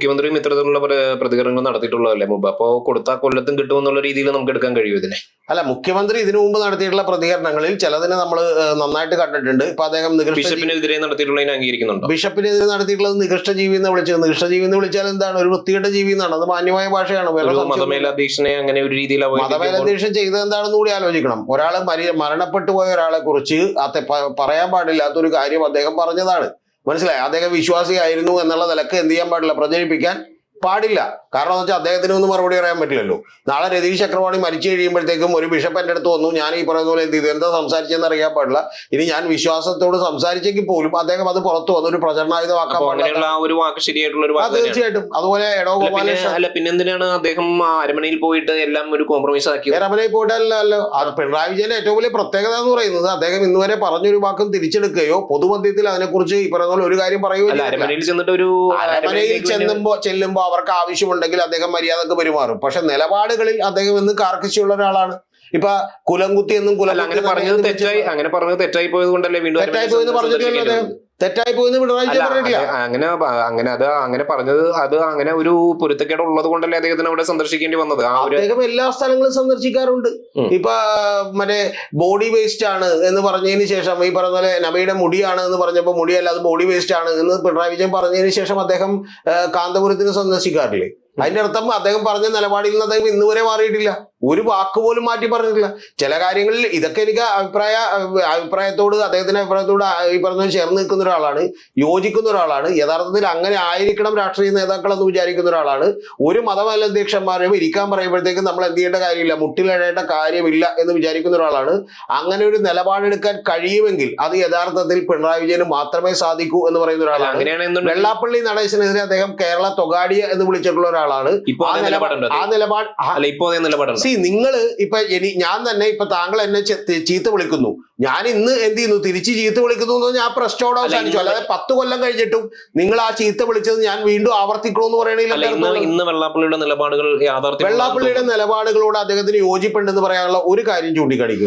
മുഖ്യമന്ത്രിയും ഇത്തരത്തിലുള്ള പ്രതികരണങ്ങൾ നടത്തിയിട്ടുള്ളതല്ലേ മുമ്പ്? അപ്പോ കൊടുത്ത കൊല്ലത്തും കിട്ടുമെന്നുള്ള രീതിയിൽ നമുക്ക് എടുക്കാൻ കഴിയും ഇതിനെ? അല്ല, മുഖ്യമന്ത്രി ഇതിനു മുമ്പ് നടത്തിയിട്ടുള്ള പ്രതികരണങ്ങളിൽ ചിലതിനെ നമ്മൾ നന്നായിട്ട് കണ്ടിട്ടുണ്ട്. ഇപ്പൊ അദ്ദേഹം ബിഷപ്പിനെതിരെ നടത്തിയിട്ടുള്ളതിനെ അംഗീകരിക്കുന്നുണ്ടോ? ബിഷപ്പിനെതിരെ നടത്തിയിട്ടുള്ളത് നികൃഷ്ടജീവി എന്ന് വിളിച്ചത്. നികൃഷ്ടജീവി എന്ന് വിളിച്ചാൽ എന്താണ്? ഒരു വൃത്തികെട്ട ജീവി എന്നാണ്. അത് മാന്യമായ ഭാഷയാണ്. മതമേലധ്യക്ഷനെ അങ്ങനെ ഒരു രീതിയിൽ മതമേലധ്യക്ഷൻ ചെയ്തത് എന്താണെന്ന് കൂടി ആലോചിക്കണം. ഒരാള് മരണപ്പെട്ടു പോയ ഒരാളെ കുറിച്ച് പറയാൻ പാടില്ലാത്തൊരു കാര്യം അദ്ദേഹം പറഞ്ഞതാണ്. മനസ്സിലായി? അദ്ദേഹം വിശ്വാസിയായിരുന്നു എന്നുള്ള നിലക്ക് എന്ത് ചെയ്യാൻ പാടില്ല? പ്രചരിപ്പിക്കാൻ പാടില്ല. കാരണം എന്ന് വെച്ചാൽ അദ്ദേഹത്തിന് ഒന്നും മറുപടി പറയാൻ പറ്റില്ലല്ലോ. നാളെ രതീഷ് ചക്രവാണി മരിച്ചു കഴിയുമ്പോഴത്തേക്കും ഒരു ബിഷപ്പ് എൻ്റെ അടുത്ത് വന്നു, ഞാൻ ഈ പറയുന്ന പോലെ എന്ത് ചെയ്തു, എന്താ സംസാരിച്ചെന്ന് അറിയാൻ പാടില്ല. ഇനി ഞാൻ വിശ്വാസത്തോട് സംസാരിച്ചെങ്കിൽ പോലും അദ്ദേഹം അത് പുറത്തു വന്ന് ഒരു പ്രചരണായുധമാക്കാൻ പാടില്ല. തീർച്ചയായിട്ടും. അതുപോലെ എടോ ഗോപാലകൃഷ്ണൻ പിന്നെന്തിനാണ് അദ്ദേഹം അരമനയിൽ പോയിട്ട് എല്ലാം ഒരു കോംപ്രമൈസ് ആക്കി? അരമനയിൽ പോയിട്ടല്ലോ. അത് പിണറായി വിജയന്റെ ഏറ്റവും വലിയ പ്രത്യേകത എന്ന് പറയുന്നത് അദ്ദേഹം ഇന്നുവരെ പറഞ്ഞൊരു വാക്കും തിരിച്ചെടുക്കുകയോ പൊതുമധ്യത്തിൽ അതിനെക്കുറിച്ച് ഈ പറയുന്ന പോലെ ഒരു കാര്യം പറയുകയോ അരമനയിൽ ചെന്നിട്ട് അരമനയിൽ ചെല്ലുമ്പോ അവർക്ക് ആവശ്യമുണ്ടെങ്കിൽ അദ്ദേഹം മര്യാദക്ക് പെരുമാറും. പക്ഷെ നിലപാടുകളിൽ അദ്ദേഹം ഇന്ന് കാർക്കശ്യമുള്ള ഒരാളാണ്. ഇപ്പൊ കുലംകുത്തി എന്നും അങ്ങനെ പറഞ്ഞത് തെറ്റായി പോയത് കൊണ്ടല്ലേ വീണ്ടും തെറ്റായി പോയെന്ന് പറഞ്ഞിട്ടില്ലല്ലോ അദ്ദേഹം. തെറ്റായി പോയെന്ന് പിണറായി വിജയൻ പറഞ്ഞിട്ടില്ല. അങ്ങനെ പറഞ്ഞത് അത് അങ്ങനെ ഒരു പൊരുത്തക്കേട് ഉള്ളത് കൊണ്ടല്ലേ അദ്ദേഹത്തിന് അവിടെ സന്ദർശിക്കേണ്ടി വന്നത്. അദ്ദേഹം എല്ലാ സ്ഥലങ്ങളും സന്ദർശിക്കാറുണ്ട്. ഇപ്പൊ മറ്റേ ബോഡി വേസ്റ്റ് ആണ് എന്ന് പറഞ്ഞതിന് ശേഷം ഈ പറഞ്ഞ പോലെ നബിയുടെ മുടിയാണ് എന്ന് പറഞ്ഞപ്പോ മുടിയല്ല അത് ബോഡി വേസ്റ്റ് ആണ് എന്ന് പിണറായി വിജയൻ പറഞ്ഞതിന് ശേഷം അദ്ദേഹം കാന്തപുരത്തിന് സന്ദർശിക്കാറില്ലേ? അതിന്റെ അർത്ഥം അദ്ദേഹം പറഞ്ഞ നിലപാടിൽ നിന്ന് അദ്ദേഹം ഇന്നുവരെ മാറിയിട്ടില്ല. ഒരു വാക്ക് പോലും മാറ്റി പറഞ്ഞിട്ടില്ല. ചില കാര്യങ്ങളിൽ ഇതൊക്കെ എനിക്ക് അഭിപ്രായത്തോട് അദ്ദേഹത്തിന്റെ അഭിപ്രായത്തോട് ഈ പറഞ്ഞ ചേർന്ന് നിൽക്കുന്ന ഒരാളാണ്, യോജിക്കുന്ന ഒരാളാണ്. യഥാർത്ഥത്തിൽ അങ്ങനെ ആയിരിക്കണം രാഷ്ട്രീയ നേതാക്കൾ എന്ന് വിചാരിക്കുന്ന ഒരാളാണ്. ഒരു മതമേലധ്യക്ഷന്മാരെയും ഇരിക്കാൻ പറയുമ്പോഴത്തേക്കും നമ്മൾ എന്ത് ചെയ്യേണ്ട കാര്യമില്ല, മുട്ടിലിടേണ്ട കാര്യമില്ല എന്ന് വിചാരിക്കുന്ന ഒരാളാണ്. അങ്ങനെ ഒരു നിലപാടെടുക്കാൻ കഴിയുമെങ്കിൽ അത് യഥാർത്ഥത്തിൽ പിണറായി വിജയന് മാത്രമേ സാധിക്കൂ എന്ന് പറയുന്ന ഒരാളാണ്. വെള്ളാപ്പള്ളി നടേശനെതിരെ അദ്ദേഹം കേരള തൊഗാഡിയ എന്ന് വിളിച്ചിട്ടുള്ള ഒരാളാണ്. ആ നിലപാട് നിങ്ങൾ ഇപ്പൊ ഞാൻ തന്നെ ഇപ്പൊ താങ്കൾ എന്നെ ചീത്ത വിളിക്കുന്നു, ഞാൻ ഇന്ന് എന്ത് ചെയ്യുന്നു, തിരിച്ച് ചീത്ത വിളിക്കുന്നു എന്ന് ഞാൻ പ്രശ്നോട് അവസാനിച്ചു. അല്ലാതെ 10 കൊല്ലം കഴിഞ്ഞിട്ടും നിങ്ങൾ ആ ചീത്ത വിളിച്ചത് ഞാൻ വീണ്ടും ആവർത്തിക്കണമെന്ന് പറയണില്ല. വെള്ളാപ്പള്ളിയുടെ നിലപാടുകളോട് അദ്ദേഹത്തിന് യോജിപ്പുണ്ടെന്ന് പറയാനുള്ള ഒരു കാര്യം ചൂണ്ടിക്കാണിക്കുന്നു.